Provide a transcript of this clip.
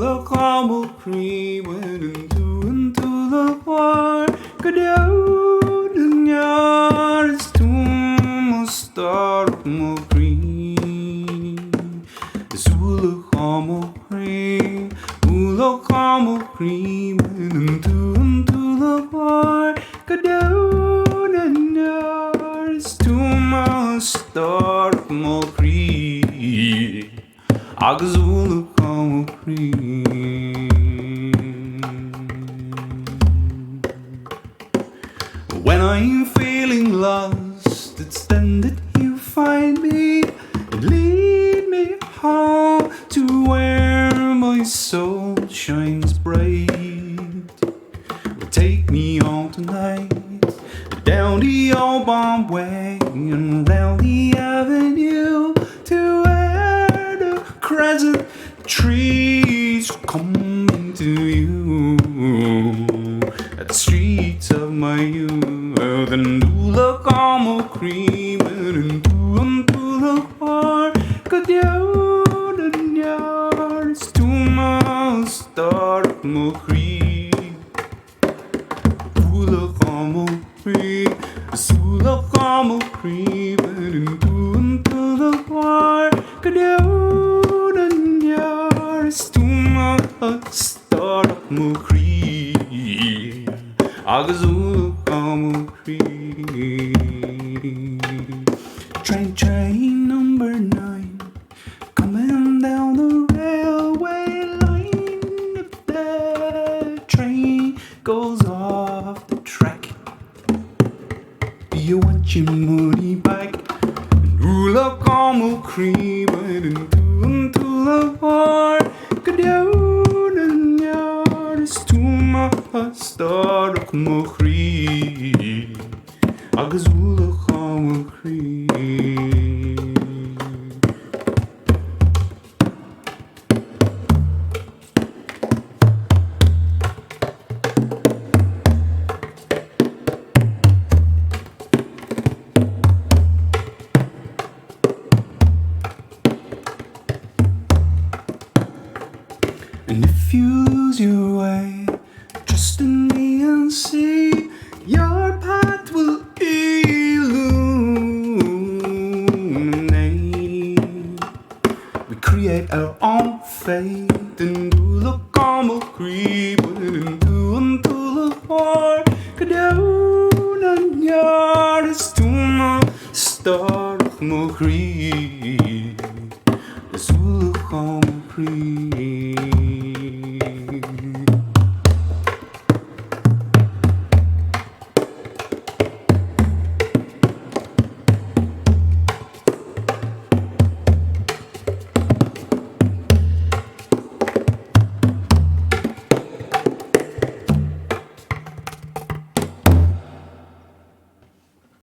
Ualach Ó Mo Chroí went into the war. Gadeo the Yard's tomb star of Mo Chroí. Ualach Ó Mo Chroí, Ualach Ó Mo Chroí went into the war. Gadeo the Yard's tomb star of Mo Chroí. Agus Ualach Ó Mo Chroí. When I'm feeling lost, it's then that you find me and lead me home to where my soul shines bright. Take me on tonight down the old Bomb Way and round the avenue to where the crescent trees come to you at the streets of my youth. And Ualach Ó Mo Chroí went into the war. Gadeo the Yard's tomb star of Mo Chroí. Ualach Ó Mo Chroí, Ualach Ó Mo Chroí went into the war. Gadeo the Yard's tomb star of Mo Chroí. Agus Ualach Ó Mo Chroí. Train number 9 coming down the railway line. If that train goes off the track, you want your money back. Ualach Ó Mo Chroí went into the war. Gadeo the Yard's tomb star of Mo Chroí. Agus Ualach Ó Mo Chroí. And if you lose your way, trust in me and see your path will illuminate. We create our own fate. And Ualach Ó Mo Chroí went into the war. Gadeo the Yard's tomb star of Mo Chroí. Ualach Ó Mo Chroí.